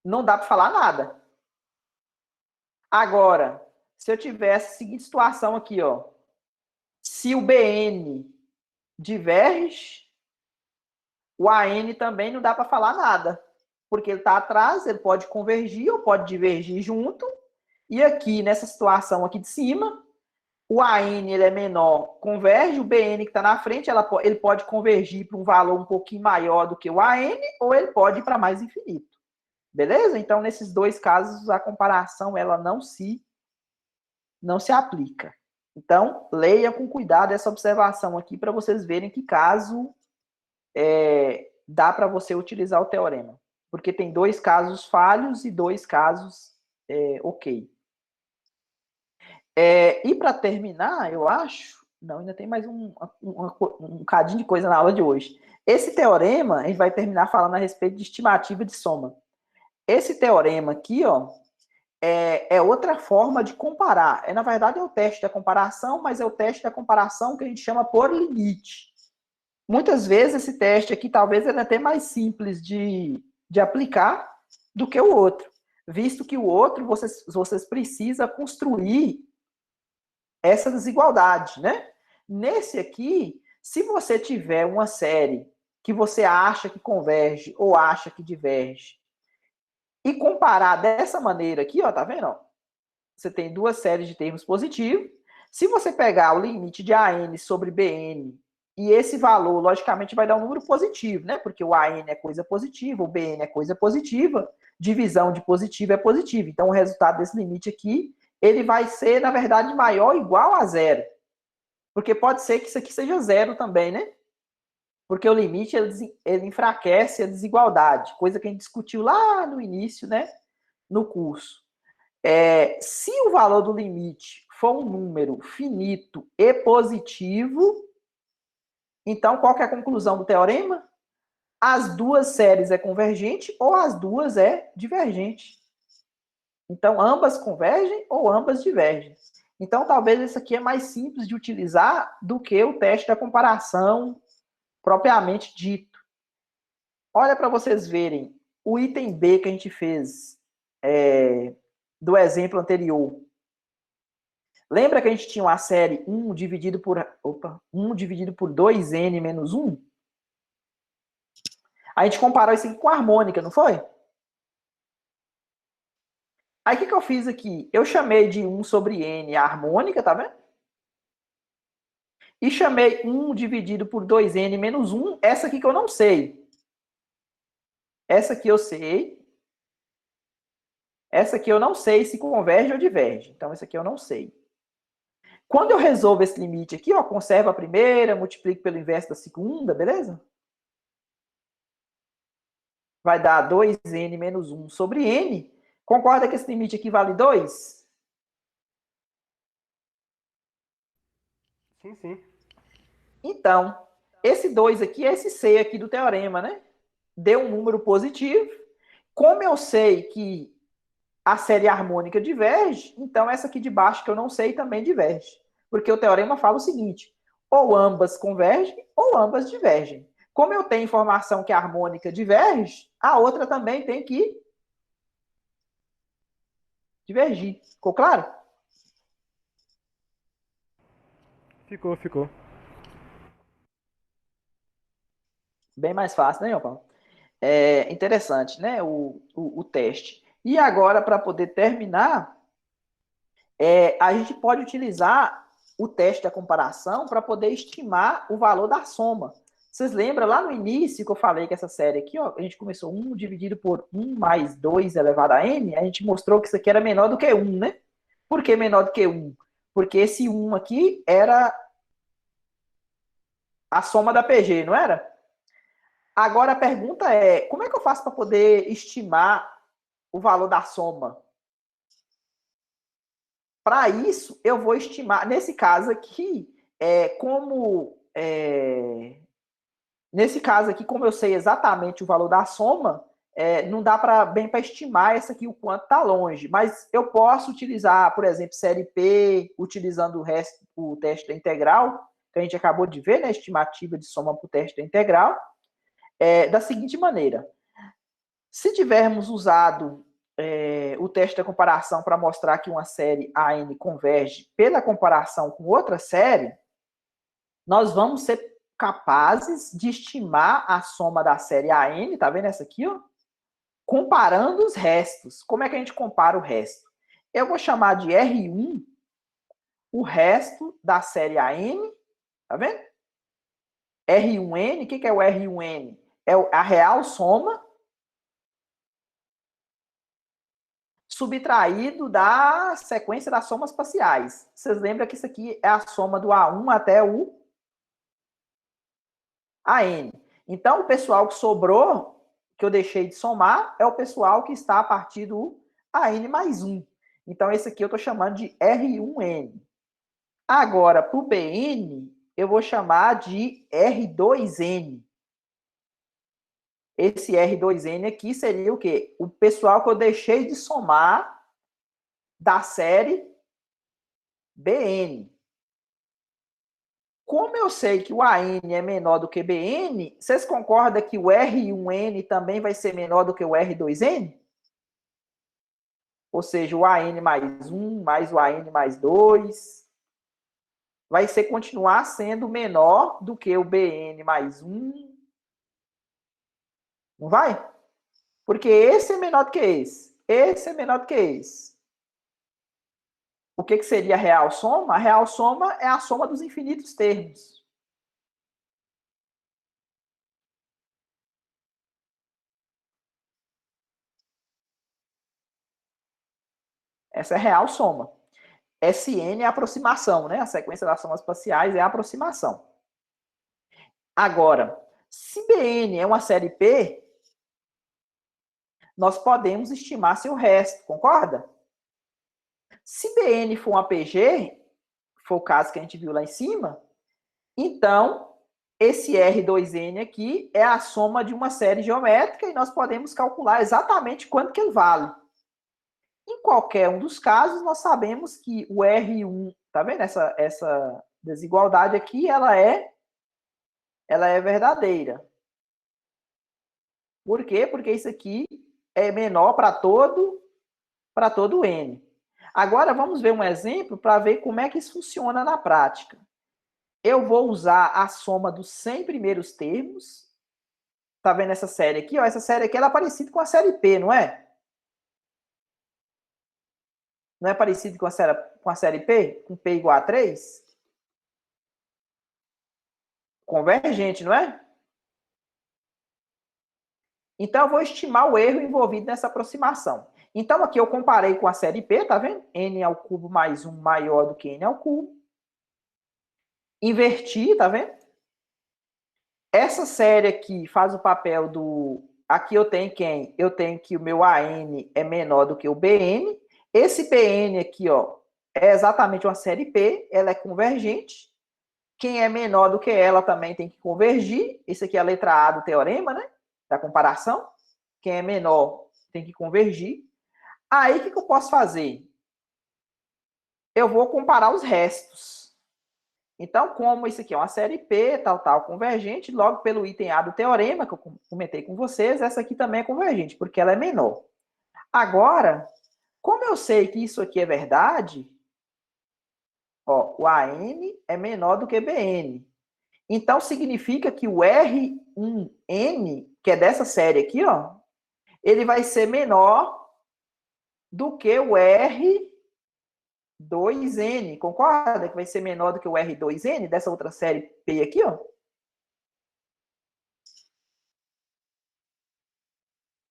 não dá para falar nada. Agora, se eu tivesse a seguinte situação aqui, ó. Se o BN diverge, o AN também não dá para falar nada. Porque ele está atrás, ele pode convergir ou pode divergir junto. E aqui, nessa situação aqui de cima, o AN ele é menor, converge, o BN que está na frente, ele pode convergir para um valor um pouquinho maior do que o AN, ou ele pode ir para mais infinito. Beleza? Então, nesses dois casos, a comparação ela não se aplica. Então, leia com cuidado essa observação aqui para vocês verem que caso dá para você utilizar o teorema. Porque tem dois casos falhos e dois casos ok. E para terminar, eu acho... Não, ainda tem mais um cadinho de coisa na aula de hoje. Esse teorema, a gente vai terminar falando a respeito de estimativa de soma. Esse teorema aqui, ó, é outra forma de comparar. Na verdade, é o teste da comparação, mas é o teste da comparação que a gente chama por limite. Muitas vezes, esse teste aqui, talvez ele é até mais simples de aplicar do que o outro. Visto que o outro, vocês precisam construir essa desigualdade, né? Nesse aqui, se você tiver uma série que você acha que converge ou acha que diverge, e comparar dessa maneira aqui, ó, tá vendo? Ó? Você tem duas séries de termos positivos. Se você pegar o limite de AN sobre BN, e esse valor, logicamente, vai dar um número positivo, né? Porque o AN é coisa positiva, o BN é coisa positiva, divisão de positivo é positivo. Então, o resultado desse limite aqui, ele vai ser, na verdade, maior ou igual a zero. Porque pode ser que isso aqui seja zero também, né? Porque o limite, ele enfraquece a desigualdade, coisa que a gente discutiu lá no início, né? No curso. Se o valor do limite for um número finito e positivo, então qual que é a conclusão do teorema? As duas séries é convergente ou as duas é divergente. Então, ambas convergem ou ambas divergem. Então, talvez esse aqui é mais simples de utilizar do que o teste da comparação propriamente dito. Olha para vocês verem o item B que a gente fez do exemplo anterior. Lembra que a gente tinha uma série 1 dividido por 2n menos 1? A gente comparou isso aqui com a harmônica, não foi? Aí o que eu fiz aqui? Eu chamei de 1 sobre n a harmônica, tá vendo? E chamei 1 dividido por 2n menos 1, essa aqui que eu não sei. Essa aqui eu sei. Essa aqui eu não sei se converge ou diverge. Então, essa aqui eu não sei. Quando eu resolvo esse limite aqui, ó, conservo a primeira, multiplico pelo inverso da segunda, beleza? Vai dar 2n menos 1 sobre n. Concorda que esse limite aqui vale 2? Sim, sim. Então, esse 2 aqui é esse C aqui do teorema, né? Deu um número positivo. Como eu sei que a série harmônica diverge, então essa aqui de baixo que eu não sei também diverge. Porque o teorema fala o seguinte, ou ambas convergem ou ambas divergem. Como eu tenho informação que a harmônica diverge, a outra também tem que divergir. Ficou claro? Ficou. Bem mais fácil, né, Paulo? É interessante, né, o teste. E agora, para poder terminar, a gente pode utilizar o teste da comparação para poder estimar o valor da soma. Vocês lembram lá no início que eu falei que essa série aqui, ó, a gente começou 1 dividido por 1 mais 2 elevado a n, a gente mostrou que isso aqui era menor do que 1, né? Por que menor do que 1? Porque esse 1 aqui era a soma da PG, não era? Agora a pergunta é, como é que eu faço para poder estimar o valor da soma? Para isso, eu vou estimar, nesse caso aqui, nesse caso aqui, como eu sei exatamente o valor da soma, não dá bem para estimar essa aqui o quanto está longe, mas eu posso utilizar, por exemplo, série P, utilizando o teste da integral, que a gente acabou de ver, né, estimativa de soma para o teste da integral, da seguinte maneira. Se tivermos usado o teste da comparação para mostrar que uma série AN converge pela comparação com outra série, nós vamos ser capazes de estimar a soma da série AN, tá vendo essa aqui, ó? Comparando os restos. Como é que a gente compara o resto? Eu vou chamar de R1 o resto da série AN, tá vendo? R1N, o que é o R1N? É a real soma subtraído da sequência das somas parciais. Vocês lembram que isso aqui é a soma do A1 até o AN. Então, o pessoal que sobrou, que eu deixei de somar, é o pessoal que está a partir do AN mais 1. Então, esse aqui eu estou chamando de R1N. Agora, para o BN, eu vou chamar de R2N. Esse R2N aqui seria o quê? O pessoal que eu deixei de somar da série BN. Como eu sei que o AN é menor do que BN, vocês concordam que o R1N também vai ser menor do que o R2N? Ou seja, o AN mais 1 mais o AN mais 2 vai ser continuar sendo menor do que o BN mais 1. Não vai? Porque esse é menor do que esse. Esse é menor do que esse. O que seria a real soma? A real soma é a soma dos infinitos termos. Essa é a real soma. SN é a aproximação, né? A sequência das somas parciais é a aproximação. Agora, se BN é uma série P, nós podemos estimar seu resto, concorda? Se BN for uma PG, for o caso que a gente viu lá em cima, então esse R2N aqui é a soma de uma série geométrica e nós podemos calcular exatamente quanto que ele vale. Em qualquer um dos casos, nós sabemos que o R1, tá vendo essa desigualdade aqui, ela é verdadeira. Por quê? Porque isso aqui é menor para todo N. Agora, vamos ver um exemplo para ver como é que isso funciona na prática. Eu vou usar a soma dos 100 primeiros termos. Tá vendo essa série aqui? Ó, essa série aqui ela é parecida com a série P, não é? Não é parecido com a série P? Com P igual a 3? Convergente, não é? Então, eu vou estimar o erro envolvido nessa aproximação. Então, aqui eu comparei com a série P, tá vendo? N ao cubo mais 1 maior do que N ao cubo. Inverti, tá vendo? Essa série aqui faz o papel do... Aqui eu tenho quem? Eu tenho que o meu AN é menor do que o BN. Esse BN aqui, ó, é exatamente uma série P, ela é convergente. Quem é menor do que ela também tem que convergir. Isso aqui é a letra A do teorema, né? Da comparação. Quem é menor tem que convergir. Aí, o que eu posso fazer? Eu vou comparar os restos. Então, como isso aqui é uma série P, tal, convergente, logo pelo item A do teorema, que eu comentei com vocês, essa aqui também é convergente, porque ela é menor. Agora, como eu sei que isso aqui é verdade, ó, o AN é menor do que BN. Então, significa que o R1N, que é dessa série aqui, ó, ele vai ser menor do que o R2N. Concorda que vai ser menor do que o R2N dessa outra série P aqui, ó?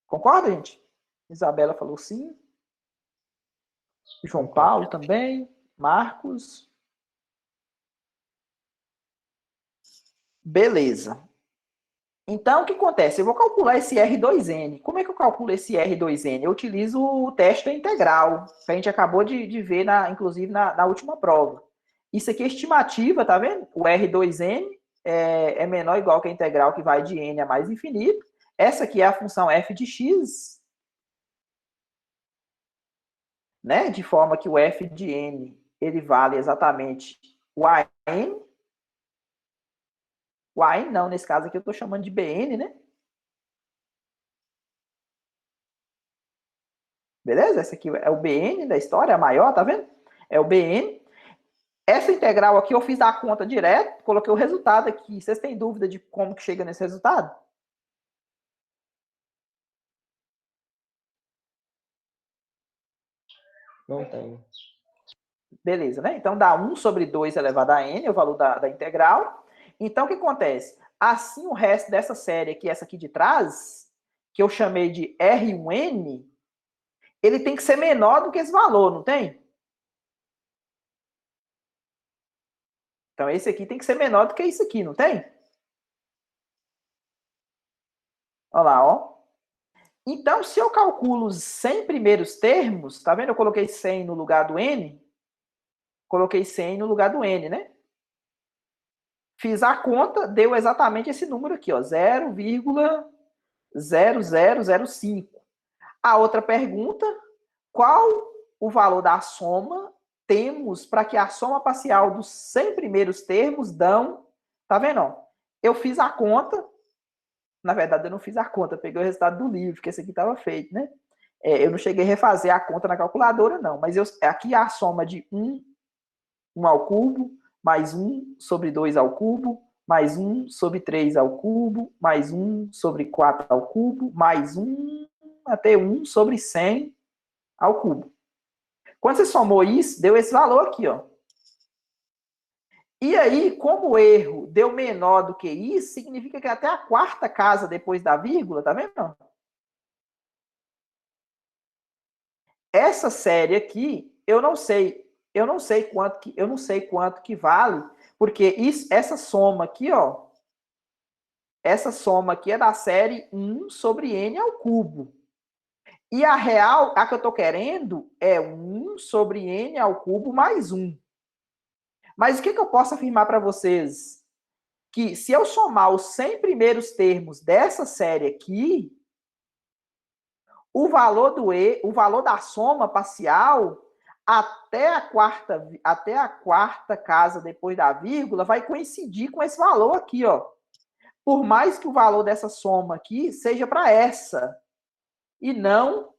Concorda, gente? Isabela falou sim. João Paulo também. Marcos. Beleza. Então, o que acontece? Eu vou calcular esse R2N. Como é que eu calculo esse R2N? Eu utilizo o teste integral, que a gente acabou de ver, inclusive, na última prova. Isso aqui é estimativa, tá vendo? O R2N é menor ou igual que a integral que vai de N a mais infinito. Essa aqui é a função f de x, né? De forma que o f de N, ele vale exatamente o AN. O AN não, nesse caso aqui eu estou chamando de BN, né? Beleza? Esse aqui é o BN da história, a maior, tá vendo? É o BN. Essa integral aqui eu fiz a conta direto, coloquei o resultado aqui. Vocês têm dúvida de como que chega nesse resultado? Não tenho. Beleza, né? Então dá 1 sobre 2 elevado a n, é o valor da integral. Então o que acontece? Assim o resto dessa série aqui, essa aqui de trás, que eu chamei de R1n, ele tem que ser menor do que esse valor, não tem? Então esse aqui tem que ser menor do que isso aqui, não tem? Olha lá, ó. Então, se eu calculo os 100 primeiros termos, tá vendo? Eu coloquei 100 no lugar do n. Coloquei 100 no lugar do n, né? Fiz a conta, deu exatamente esse número aqui, ó, 0,0005. A outra pergunta, qual o valor da soma temos para que a soma parcial dos 100 primeiros termos dão, tá vendo? Ó? Eu fiz a conta, na verdade eu não fiz a conta, peguei o resultado do livro, que esse aqui estava feito, né? Eu não cheguei a refazer a conta na calculadora, não, mas aqui a soma de 1 ao cubo, mais 1 sobre 2 ao cubo, mais 1 sobre 3 ao cubo, mais 1 sobre 4 ao cubo, mais 1 até 1 sobre 100 ao cubo. Quando você somou isso, deu esse valor aqui, ó. E aí, como o erro deu menor do que isso, significa que até a quarta casa depois da vírgula, tá vendo? Essa série aqui, eu não sei quanto que vale, porque essa soma aqui, ó, essa soma aqui é da série 1 sobre n ao cubo. E a real, a que eu estou querendo, é 1 sobre n ao cubo mais 1. Mas o que eu posso afirmar para vocês? Que se eu somar os 100 primeiros termos dessa série aqui, o valor da soma parcial até a quarta casa depois da vírgula vai coincidir com esse valor aqui, ó. Por mais que o valor dessa soma aqui seja para essa e não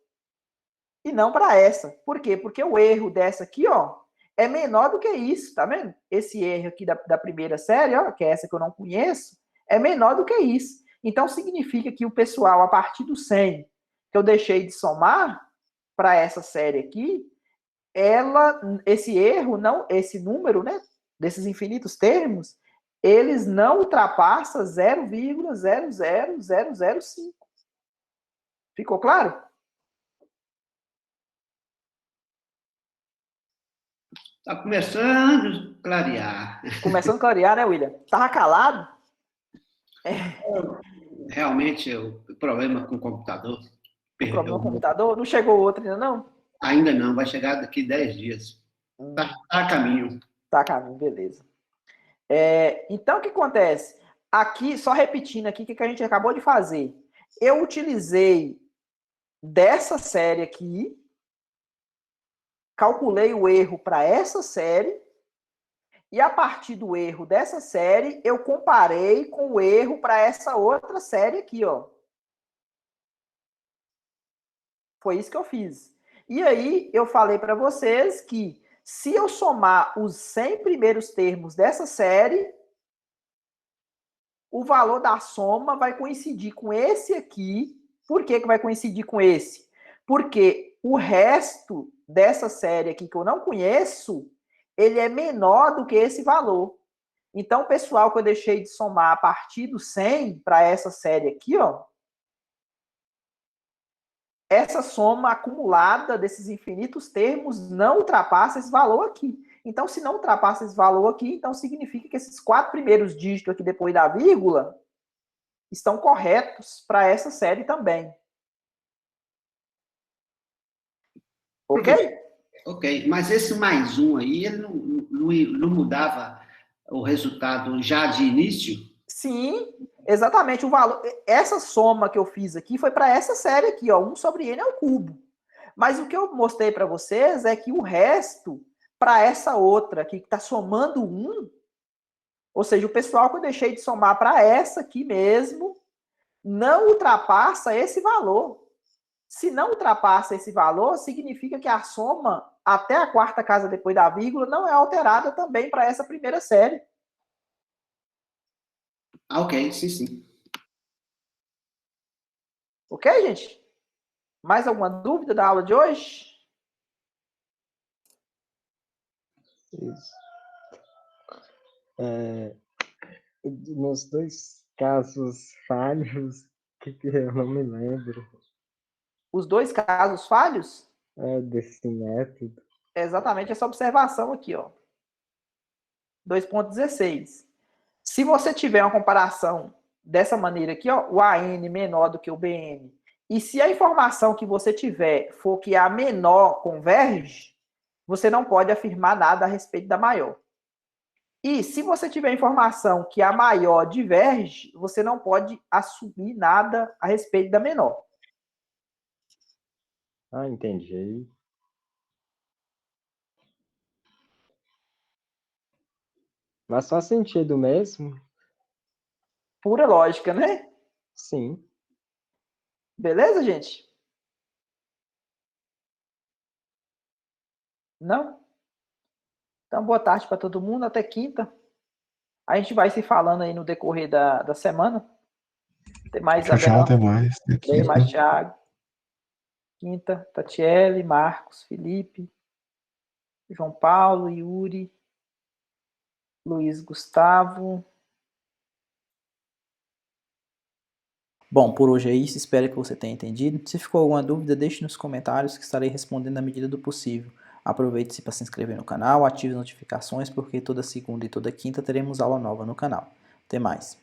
para essa. Por quê? Porque o erro dessa aqui, ó, é menor do que isso, tá vendo? Esse erro aqui da primeira série, ó, que é essa que eu não conheço, é menor do que isso. Então significa que o pessoal, a partir do 100, que eu deixei de somar para essa série aqui, esse erro, não, esse número, né, desses infinitos termos, eles não ultrapassam 0,00005. Ficou claro? Está começando a clarear. Começando a clarear, né, William? Tava calado? Realmente, o problema com o computador O perdeu. problema com o computador? Não chegou outro ainda, não? Ainda não, vai chegar daqui 10 dias. Está a caminho. Tá, caminho, beleza. Então, o que acontece? Aqui, só repetindo aqui o que a gente acabou de fazer. Eu utilizei dessa série aqui, calculei o erro para essa série, e a partir do erro dessa série, eu comparei com o erro para essa outra série aqui, ó. Foi isso que eu fiz. E aí, eu falei para vocês que se eu somar os 100 primeiros termos dessa série, o valor da soma vai coincidir com esse aqui. Por que vai coincidir com esse? Porque o resto dessa série aqui que eu não conheço, ele é menor do que esse valor. Então, pessoal, que eu deixei de somar a partir do 100 para essa série aqui, ó, essa soma acumulada desses infinitos termos não ultrapassa esse valor aqui. Então, se não ultrapassa esse valor aqui, então significa que esses 4 primeiros dígitos aqui depois da vírgula estão corretos para essa série também. Ok? Ok, mas esse mais um aí, ele não mudava o resultado já de início? Sim, exatamente. O valor, essa soma que eu fiz aqui foi para essa série aqui, ó, 1 sobre n ao cubo. Mas o que eu mostrei para vocês é que o resto, para essa outra aqui, que está somando 1, ou seja, o pessoal que eu deixei de somar para essa aqui mesmo, não ultrapassa esse valor. Se não ultrapassa esse valor, significa que a soma até a quarta casa depois da vírgula não é alterada também para essa primeira série. Ah, ok, sim, sim. Ok, gente? Mais alguma dúvida da aula de hoje? Isso. Nos dois casos falhos, que eu não me lembro Os dois casos falhos desse método. é exatamente essa observação aqui, ó. 2.16. Se você tiver uma comparação dessa maneira aqui, ó, o AN menor do que o BN, e se a informação que você tiver for que a menor converge, você não pode afirmar nada a respeito da maior. E se você tiver informação que a maior diverge, você não pode assumir nada a respeito da menor. Ah, entendi. Mas faz sentido mesmo? Pura lógica, né? Sim. Beleza, gente? Não? Então, boa tarde para todo mundo. Até quinta. A gente vai se falando aí no decorrer da semana. Até mais, Tchau, tchau, até Isabela. mais. Até Até mais, quinta. Thiago. Quinta, Tatiele, Marcos, Felipe, João Paulo, Yuri, Luiz Gustavo. Bom, por hoje é isso. Espero que você tenha entendido. Se ficou alguma dúvida, deixe nos comentários que estarei respondendo na medida do possível. Aproveite-se para se inscrever no canal, ative as notificações, porque toda segunda e toda quinta teremos aula nova no canal. Até mais.